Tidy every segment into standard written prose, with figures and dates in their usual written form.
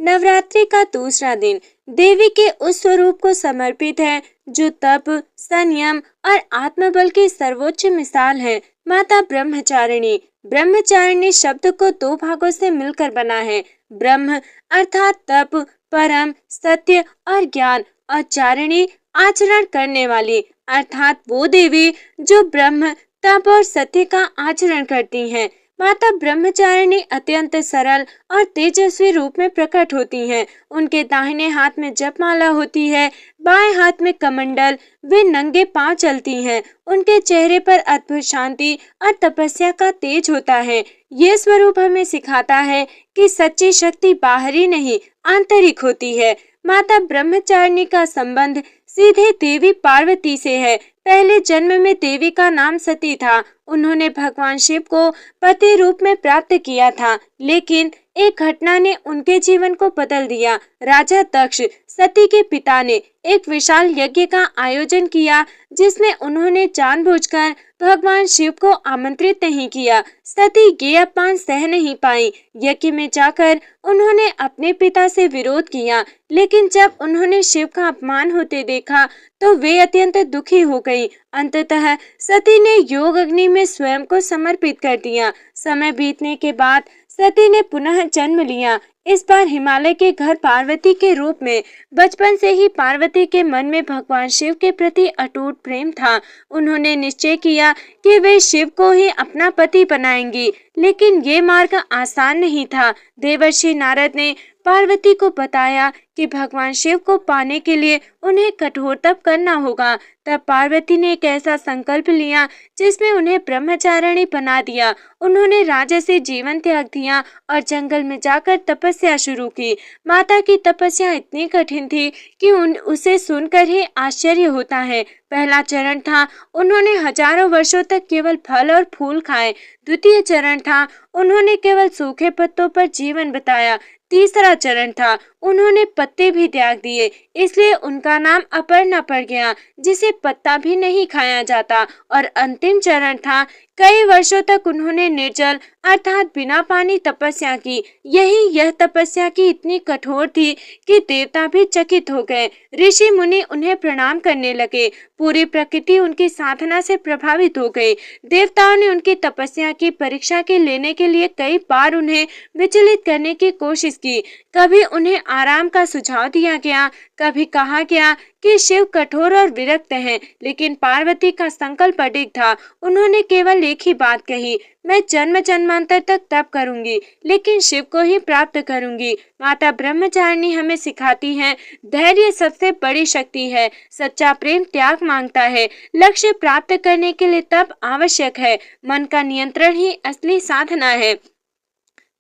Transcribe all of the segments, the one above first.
नवरात्रि का दूसरा दिन देवी के उस स्वरूप को समर्पित है जो तप, संयम और आत्मबल की सर्वोच्च मिसाल है। माता ब्रह्मचारिणी। ब्रह्मचारिणी शब्द को दो भागों से मिलकर बना है। ब्रह्म अर्थात तप, परम, सत्य और ज्ञान, और चारिणी आचरण करने वाली अर्थात वो देवी जो ब्रह्म, तप और सत्य का आचरण करती हैं। माता ब्रह्मचारिणी अत्यंत सरल और तेजस्वी रूप में प्रकट होती हैं। उनके दाहिने हाथ में जपमाला होती है, बाएं हाथ में कमंडल। वे नंगे पांव चलती हैं। उनके चेहरे पर अद्भुत शांति और तपस्या का तेज होता है। ये स्वरूप हमें सिखाता है कि सच्ची शक्ति बाहरी नहीं, आंतरिक होती है। माता ब्रह्मचारिणी का संबंध सीधे देवी पार्वती से है। पहले जन्म में देवी का नाम सती था। उन्होंने भगवान शिव को पति रूप में प्राप्त किया था, लेकिन एक घटना ने उनके जीवन को बदल दिया। राजा दक्ष, सती के पिता, ने एक विशाल यज्ञ का आयोजन किया जिसमें उन्होंने जानबूझकर भगवान शिव को आमंत्रित नहीं किया। सती ये अपमान सह नहीं पाई। यज्ञ में जाकर उन्होंने अपने पिता से विरोध किया, लेकिन जब उन्होंने शिव का अपमान होते देखा तो वे अत्यंत दुखी हो गई। अंततः सती ने योग अग्नि में स्वयं को समर्पित कर दिया। समय बीतने के बाद सती ने पुनः जन्म लिया, इस बार हिमालय के घर पार्वती के रूप में। बचपन से ही पार्वती के मन में भगवान शिव के प्रति अटूट प्रेम था। उन्होंने निश्चय किया कि वे शिव को ही अपना पति बनाएंगी, लेकिन ये मार्ग आसान नहीं था। देवर्षि नारद ने पार्वती को बताया कि भगवान शिव को पाने के लिए उन्हें कठोर तप करना होगा। तब पार्वती ने एक ऐसा संकल्प लिया जिसमें उन्हें ब्रह्मचारिणी बना दिया। उन्होंने राजसी जीवन त्याग दिया और जंगल में जाकर तपस्या शुरू की। माता की तपस्या इतनी कठिन थी कि उसे सुनकर ही आश्चर्य होता है। पहला चरण था, उन्होंने हजारों वर्षों तक केवल फल और फूल खाए। द्वितीय चरण था, उन्होंने केवल सूखे पत्तों पर जीवन बिताया। तीसरा चरण था, उन्होंने पत्ते भी त्याग दिए, इसलिए उनका नाम अपर्णा पड़ गया, जिसे पत्ता भी नहीं खाया जाता। और अंतिम चरण था, कई वर्षों तक उन्होंने निर्जल अर्थात बिना पानी तपस्या की। यह तपस्या की इतनी कठोर थी कि देवता भी चकित हो गए। ऋषि मुनि उन्हें प्रणाम करने लगे। पूरी प्रकृति उनकी साधना से प्रभावित हो गई। देवताओं ने उनकी तपस्या की परीक्षा के लेने के लिए कई बार उन्हें विचलित करने की कोशिश की। कभी उन्हें आराम का सुझाव दिया गया, कभी कहा गया कि शिव कठोर और विरक्त हैं, लेकिन पार्वती का संकल्प अडिग था। उन्होंने केवल एक ही बात कही, मैं जन्म जन्मांतर तक तप करूंगी, लेकिन शिव को ही प्राप्त करूंगी। माता ब्रह्मचारिणी हमें सिखाती हैं, धैर्य सबसे बड़ी शक्ति है। सच्चा प्रेम त्याग मांगता है। लक्ष्य प्राप्त करने के लिए तप आवश्यक है। मन का नियंत्रण ही असली साधना है।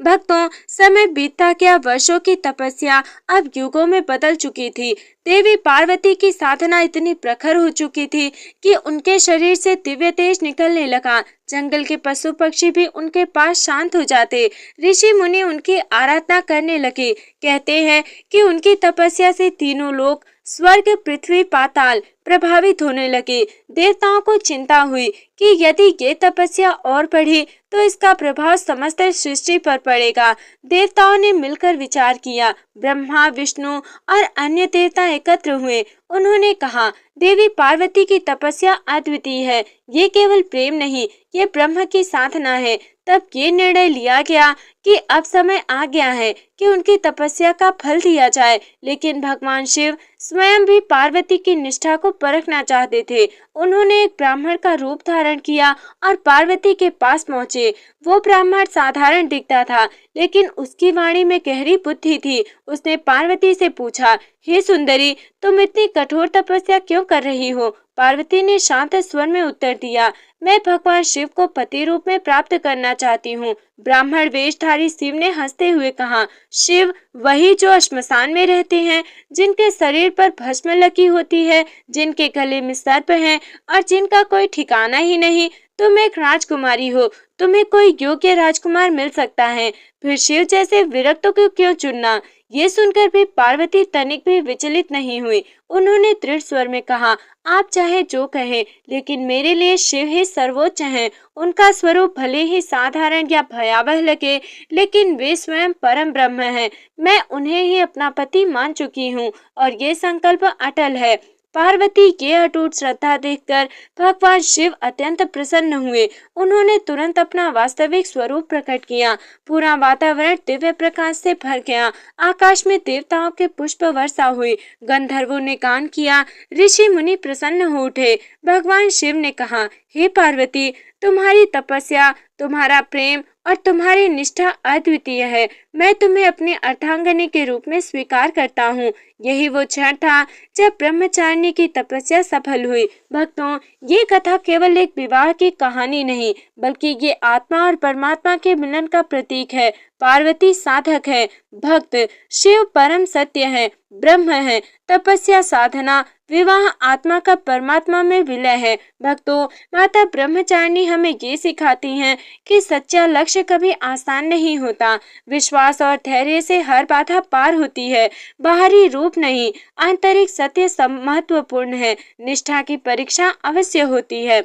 भक्तों, समय बीतता गया। वर्षों की तपस्या अब युगों में बदल चुकी थी। देवी पार्वती की साधना इतनी प्रखर हो चुकी थी कि उनके शरीर से दिव्य तेज निकलने लगा। जंगल के पशु पक्षी भी उनके पास शांत हो जाते। ऋषि मुनि उनकी आराधना करने लगे। कहते हैं कि उनकी तपस्या से तीनों लोक, स्वर्ग, पृथ्वी, पाताल प्रभावित होने लगे। देवताओं को चिंता हुई कि यदि ये तपस्या और बढ़ी तो इसका प्रभाव समस्त सृष्टि पर पड़ेगा। देवताओं ने मिलकर विचार किया। ब्रह्मा, विष्णु और अन्य देवता एकत्र हुए। उन्होंने कहा, देवी पार्वती की तपस्या अद्वितीय है। ये केवल प्रेम नहीं, ये ब्रह्म की साधना है। तब ये निर्णय लिया गया कि अब समय आ गया है कि उनकी तपस्या का फल दिया जाए। लेकिन भगवान शिव स्वयं भी पार्वती की निष्ठा को परखना चाहते थे। उन्होंने एक ब्राह्मण का रूप धारण किया और पार्वती के पास पहुँचे। वो ब्राह्मण साधारण दिखता था, लेकिन उसकी वाणी में गहरी बुद्धि थी। उसने पार्वती से पूछा, हे सुंदरी, तुम इतनी कठोर तपस्या क्यों कर रही हो? पार्वती ने शांत स्वर में उत्तर दिया, मैं भगवान शिव को पति रूप में प्राप्त करना चाहती हूँ। ब्राह्मण वेशधारी शिव ने हंसते हुए कहा, शिव वही जो श्मशान में रहते हैं, जिनके शरीर पर भस्म लगी होती है, जिनके गले में सर्प है और जिनका कोई ठिकाना ही नहीं। तुम एक राजकुमारी हो, तुम्हें कोई योग्य राजकुमार मिल सकता है, फिर शिव जैसे विरक्त को क्यों चुनना? ये सुनकर भी पार्वती तनिक भी विचलित नहीं हुई। उन्होंने दृढ़ स्वर में कहा, आप चाहे जो कहें, लेकिन मेरे लिए शिव ही सर्वोच्च हैं। उनका स्वरूप भले ही साधारण या भयावह लगे, लेकिन वे स्वयं परम ब्रह्म हैं। मैं उन्हें ही अपना पति मान चुकी हूँ और ये संकल्प अटल है। पार्वती की अटूट श्रद्धा देखकर भगवान शिव अत्यंत प्रसन्न हुए। उन्होंने तुरंत अपना वास्तविक स्वरूप प्रकट किया। पूरा वातावरण दिव्य प्रकाश से भर गया। आकाश में देवताओं के पुष्प वर्षा हुई। गंधर्वों ने गान किया। ऋषि मुनि प्रसन्न हो उठे। भगवान शिव ने कहा, हे पार्वती, तुम्हारी तपस्या, तुम्हारा प्रेम और तुम्हारी निष्ठा अद्वितीय है। मैं तुम्हें अपनी अर्धांगिनी के रूप में स्वीकार करता हूँ। यही वो क्षण था जब ब्रह्मचारिणी की तपस्या सफल हुई। भक्तों, ये कथा केवल एक विवाह की कहानी नहीं, बल्कि ये आत्मा और परमात्मा के मिलन का प्रतीक है। पार्वती साधक है, भक्त, शिव परम सत्य है, ब्रह्म है, तपस्या साधना, विवाह आत्मा का परमात्मा में विलय है। भक्तों, माता ब्रह्मचारिणी हमें ये सिखाती हैं कि सच्चा लक्ष्य कभी आसान नहीं होता। विश्वास और धैर्य से हर बाधा पार होती है। बाहरी रूप नहीं, आंतरिक सत्य सब महत्वपूर्ण है। निष्ठा की परीक्षा अवश्य होती है।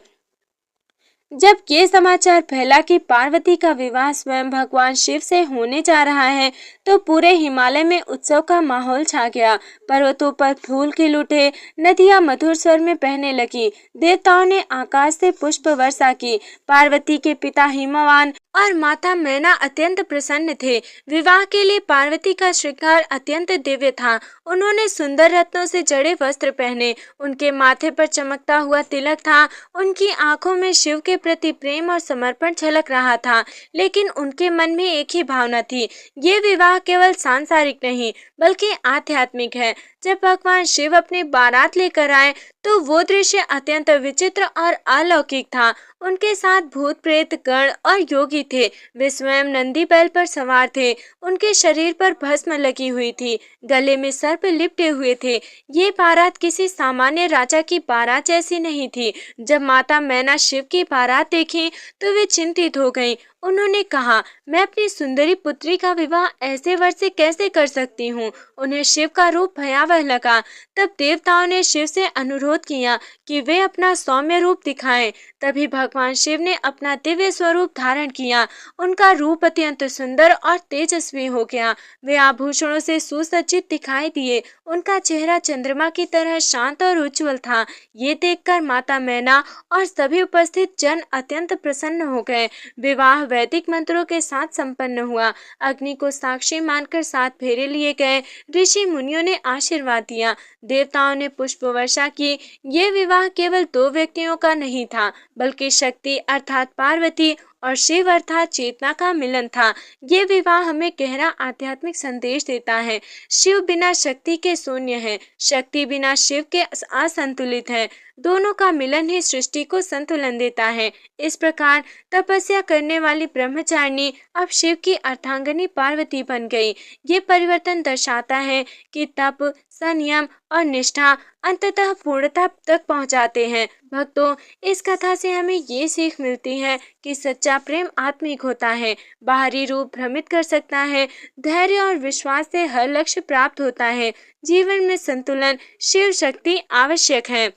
जब ये समाचार फैला कि पार्वती का विवाह स्वयं भगवान शिव से होने जा रहा है, तो पूरे हिमालय में उत्सव का माहौल छा गया। पर्वतों पर फूल खिल उठे, नदियां मधुर स्वर में बहने लगी, देवताओं ने आकाश से पुष्प वर्षा की। पार्वती के पिता हिमवान और माता मैना अत्यंत प्रसन्न थे। विवाह के लिए पार्वती का श्रृंगार अत्यंत दिव्य था। उन्होंने सुंदर रत्नों से जड़े वस्त्र पहने, उनके माथे पर चमकता हुआ तिलक था। उनकी आंखों में शिव के प्रति प्रेम और समर्पण झलक रहा था। लेकिन उनके मन में एक ही भावना थी, ये विवाह केवल सांसारिक नहीं, बल्कि आध्यात्मिक है। जब भगवान शिव अपनी बारात लेकर आए, तो वो दृश्य अत्यंत विचित्र और अलौकिक था। उनके साथ भूत प्रेत गण और योगी थे। वे स्वयं नंदी बैल पर सवार थे। उनके शरीर पर भस्म लगी हुई थी, गले में सर्प लिपटे हुए थे। ये बारात किसी सामान्य राजा की बारात जैसी नहीं थी। जब माता मैना शिव की बारात देखी, तो वे चिंतित हो गईं। उन्होंने कहा, मैं अपनी सुंदरी पुत्री का विवाह ऐसे वर से कैसे कर सकती हूँ? उन्हें शिव का रूप भयावह लगा। तब देवताओं ने शिव से अनुरोध किया कि वे अपना सौम्य रूप दिखाएं। तभी भगवान शिव ने अपना दिव्य स्वरूप धारण किया। उनका रूप अत्यंत सुंदर और तेजस्वी हो गया। वे आभूषणों से सुसज्जित दिखाई दिए। उनका चेहरा चंद्रमा की तरह शांत और उज्जवल था। ये देखकर माता मैना और सभी उपस्थित जन अत्यंत प्रसन्न हो गए। विवाह वैदिक मंत्रों के साथ संपन्न हुआ। अग्नि को साक्षी मानकर 7 फेरे लिए गए। ऋषि मुनियों ने आशीर्वाद दिया। देवताओं ने पुष्प वर्षा की। ये विवाह केवल 2 व्यक्तियों का नहीं था, बल्कि शक्ति अर्थात पार्वती और शिव अर्थात चेतना का मिलन था। ये विवाह हमें गहरा आध्यात्मिक संदेश देता है। शिव बिना शक्ति के शून्य है, शक्ति बिना शिव के असंतुलित है। दोनों का मिलन ही सृष्टि को संतुलन देता है। इस प्रकार तपस्या करने वाली ब्रह्मचारिणी अब शिव की अर्धांगिनी पार्वती बन गई। ये परिवर्तन दर्शाता है कि तप, संयम और निष्ठा अंततः पूर्णता तक पहुंचाते हैं। भक्तों, इस कथा से हमें ये सीख मिलती है कि सच्चा प्रेम आत्मिक होता है। बाहरी रूप भ्रमित कर सकता है, धैर्य और विश्वास से हर लक्ष्य प्राप्त होता है। जीवन में संतुलन, शिव शक्ति आवश्यक है।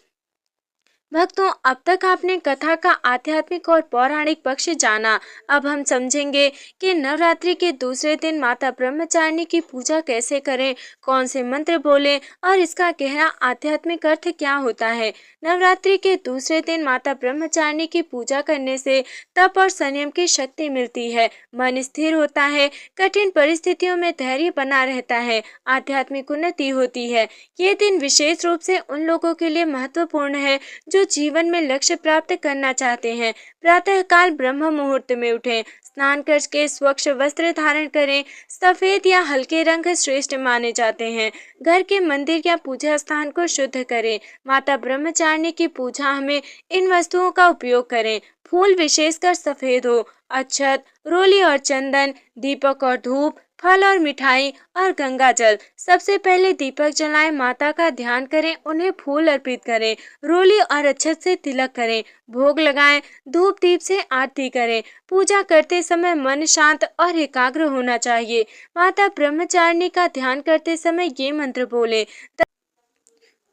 भक्तों, अब तक आपने कथा का आध्यात्मिक और पौराणिक पक्ष जाना। अब हम समझेंगे कि नवरात्रि के दूसरे दिन माता ब्रह्मचारिणी की पूजा कैसे करें, कौन से मंत्र बोलें और इसका गहरा आध्यात्मिक अर्थ क्या होता है। नवरात्रि के दूसरे दिन माता ब्रह्मचारिणी की पूजा करने से तप और संयम की शक्ति मिलती है। मन स्थिर होता है, कठिन परिस्थितियों में धैर्य बना रहता है, आध्यात्मिक उन्नति होती है। ये दिन विशेष रूप से उन लोगों के लिए महत्वपूर्ण है जो जीवन में लक्ष्य प्राप्त करना चाहते हैं। प्रातः काल ब्रह्म मुहूर्त में उठें, स्नान करके स्वच्छ वस्त्र धारण करें। सफेद या हल्के रंग श्रेष्ठ माने जाते हैं। घर के मंदिर या पूजा स्थान को शुद्ध करें। माता ब्रह्मचारिणी की पूजा में इन वस्तुओं का उपयोग करें। फूल विशेषकर सफेद हो, अक्षत, रोली और चंदन, दीपक और धूप, फल और मिठाई और गंगा जल। सबसे पहले दीपक जलाएं, माता का ध्यान करें, उन्हें फूल अर्पित करें, रोली और अक्षत से तिलक करें, भोग लगाएं, धूप दीप से आरती करें। पूजा करते समय मन शांत और एकाग्र होना चाहिए। माता ब्रह्मचारिणी का ध्यान करते समय ये मंत्र बोले,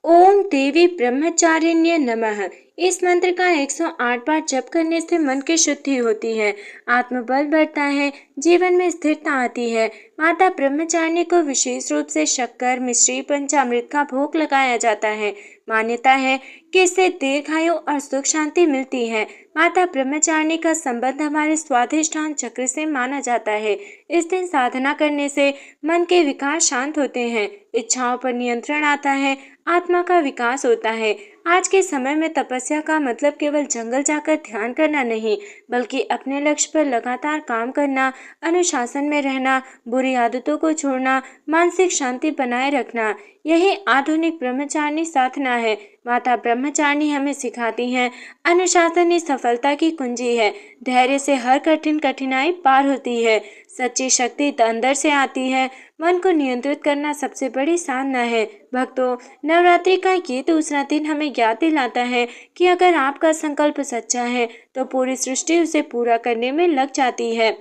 ओम देवी ब्रह्मचारिण्य नमः। इस मंत्र का 108 बार जप करने से मन की शुद्धि होती है, आत्मबल बढ़ता है, जीवन में स्थिरता आती है। माता ब्रह्मचारिणी को विशेष रूप से शक्कर, मिश्री, पंचामृत का भोग लगाया जाता है। मान्यता है कि इससे दीर्घायु और सुख शांति मिलती है। माता ब्रह्मचारिणी का संबंध हमारे स्वाधिष्ठान चक्र से माना जाता है। इस दिन साधना करने से मन के विकार शांत होते हैं, इच्छाओं पर नियंत्रण आता है, आत्मा का विकास होता है। आज के समय में तपस्या का मतलब केवल जंगल जाकर ध्यान करना नहीं, बल्कि अपने लक्ष्य पर लगातार काम करना, अनुशासन में रहना, बुरी आदतों को छोड़ना, मानसिक शांति बनाए रखना, यही आधुनिक ब्रह्मचारिणी साधना है। माता ब्रह्मचारिणी हमें सिखाती हैं, अनुशासन ही सफलता की कुंजी है। धैर्य से हर कठिनाई पार होती है। सच्ची शक्ति अंदर से आती है। मन को नियंत्रित करना सबसे बड़ी साधना है। भक्तों, नवरात्रि का ये दूसरा दिन हमें याद दिलाता है कि अगर आपका संकल्प सच्चा है तो पूरी सृष्टि उसे पूरा करने में लग जाती है।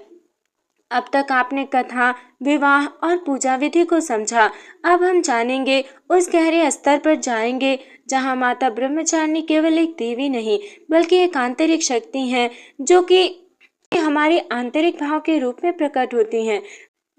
अब तक आपने कथा, विवाह और पूजा विधि को समझा। अब हम जानेंगे, उस गहरे स्तर पर जाएंगे जहां माता ब्रह्मचारिणी केवल एक देवी नहीं, बल्कि एक आंतरिक शक्ति है जो कि हमारे आंतरिक भाव के रूप में प्रकट होती हैं।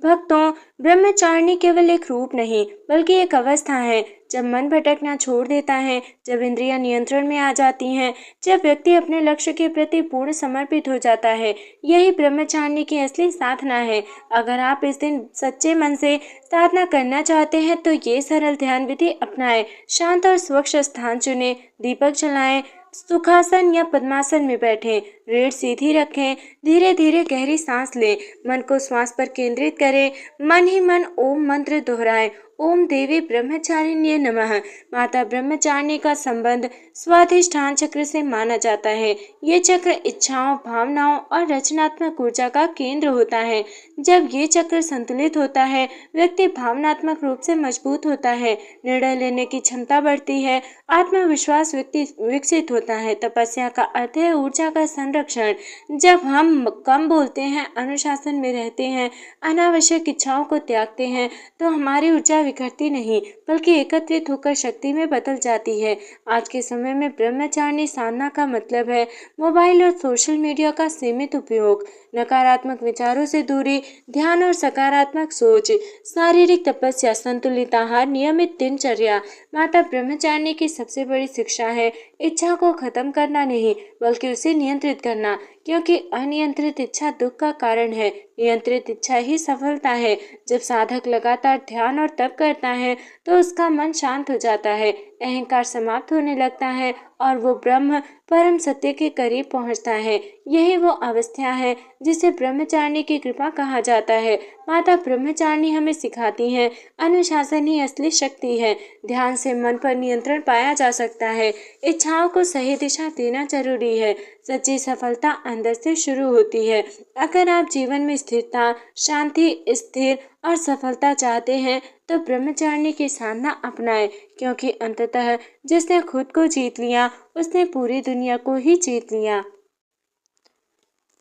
भक्तों, ब्रह्मचारिणी केवल एक रूप नहीं, बल्कि एक अवस्था है। जब मन भटकना छोड़ देता है, जब इंद्रियां नियंत्रण में आ जाती हैं, जब व्यक्ति अपने लक्ष्य के प्रति पूर्ण समर्पित हो जाता है, यही ब्रह्मचारिणी की असली साधना है। अगर आप इस दिन सच्चे मन से साधना करना चाहते हैं तो ये सरल ध्यान विधि अपनाएं। शांत और स्वच्छ स्थान चुनें, दीपक जलाएं, सुखासन या पद्मासन में बैठें, रीढ़ सीधी रखें, धीरे धीरे गहरी सांस लें, मन को श्वास पर केंद्रित करें, मन ही मन ओम मंत्र दोहराएं, ओम देवी ब्रह्मचारिण्य नमः। माता ब्रह्मचारिणी का संबंध स्वाधिष्ठान चक्र से माना जाता है। ये चक्र इच्छाओं, भावनाओं और रचनात्मक ऊर्जा का केंद्र होता है। जब ये चक्र संतुलित होता है, व्यक्ति भावनात्मक रूप से मजबूत होता है, निर्णय लेने की क्षमता बढ़ती है, आत्मविश्वास विकसित होता है। तपस्या का अर्थ है ऊर्जा का संरक्षण। जब हम कम बोलते हैं, अनुशासन में रहते हैं, अनावश्यक इच्छाओं को त्यागते हैं, तो हमारी ऊर्जा विखरती नहीं, बल्कि एकत्रित होकर शक्ति में बदल जाती है। आज के समय में ब्रह्मचारिणी साधना का मतलब है मोबाइल और सोशल मीडिया का सीमित उपयोग, नकारात्मक विचारों से दूरी, ध्यान और सकारात्मक सोच, शारीरिक तपस्या, संतुलित आहार, नियमित दिनचर्या। माता ब्रह्मचारिणी की सबसे बड़ी शिक्षा है इच्छा को खत्म करना नहीं, बल्कि उसे नियंत्रित करना, क्योंकि अनियंत्रित इच्छा दुख का कारण है, नियंत्रित इच्छा ही सफलता है। जब साधक लगातार ध्यान और तप करता है तो उसका मन शांत हो जाता है, अहंकार समाप्त होने लगता है और वो ब्रह्म परम सत्य के करीब पहुंचता है। यही वो अवस्था है जिसे ब्रह्मचारिणी की कृपा कहा जाता है। माता ब्रह्मचारिणी हमें सिखाती हैं, अनुशासन ही असली शक्ति है। ध्यान से मन पर नियंत्रण पाया जा सकता है, इच्छाओं को सही दिशा देना जरूरी है। सच्ची सफलता अंदर से शुरू होती है। अगर आप जीवन में स्थिरता, शांति, स्थिर और सफलता चाहते हैं तो ब्रह्मचारिणी की साधना अपनाएं, क्योंकि अंततः जिसने खुद को जीत लिया उसने पूरी दुनिया को ही जीत लिया।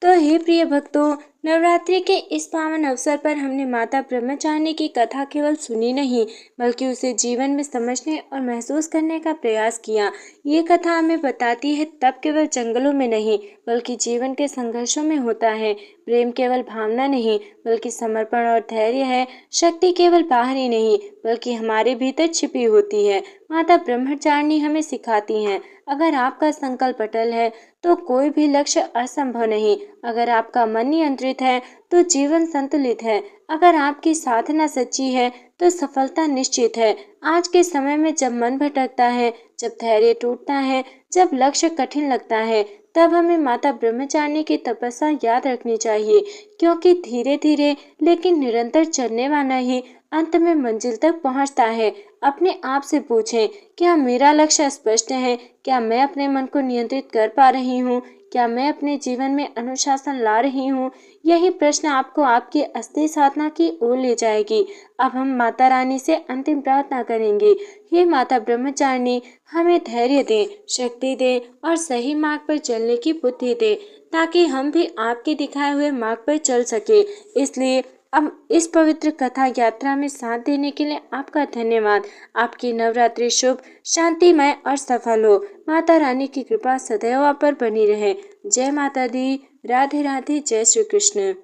तो हे प्रिय भक्तों, नवरात्रि के इस पावन अवसर पर हमने माता ब्रह्मचारिणी की कथा केवल सुनी नहीं, बल्कि उसे जीवन में समझने और महसूस करने का प्रयास किया। ये कथा हमें बताती है तप केवल जंगलों में नहीं, बल्कि जीवन के संघर्षों में होता है। प्रेम केवल भावना नहीं, बल्कि समर्पण और धैर्य है। शक्ति केवल बाहरी नहीं, बल्कि हमारे भीतर छिपी होती है। माता ब्रह्मचारिणी हमें सिखाती हैं, अगर आपका संकल्प अटल है तो कोई भी लक्ष्य असंभव नहीं। अगर आपका मन नियंत्रित है तो जीवन संतुलित है। अगर आपकी साधना सच्ची है तो सफलता निश्चित है। आज के समय में जब मन भटकता है, जब धैर्य टूटता है, जब लक्ष्य कठिन लगता है, तब हमें माता ब्रह्मचारिणी की तपस्या याद रखनी चाहिए, क्योंकि धीरे धीरे लेकिन निरंतर चलने वाला ही अंत में मंजिल तक पहुंचता है। अपने आप से पूछें, क्या मेरा लक्ष्य स्पष्ट है? क्या मैं अपने मन को नियंत्रित कर पा रही हूँ? क्या मैं अपने जीवन में अनुशासन ला रही हूँ? यही प्रश्न आपको आपकी असली साधना की ओर ले जाएगी। अब हम माता रानी से अंतिम प्रार्थना करेंगे। हे माता ब्रह्मचारिणी, हमें धैर्य दें, शक्ति दें और सही मार्ग पर चलने की बुद्धि दें, ताकि हम भी आपके दिखाए हुए मार्ग पर चल सके। इसलिए अब इस पवित्र कथा यात्रा में साथ देने के लिए आपका धन्यवाद। आपकी नवरात्रि शुभ, शांतिमय और सफल हो। माता रानी की कृपा सदैव आप पर बनी रहे। जय माता दी। राधे राधे। जय श्री कृष्ण।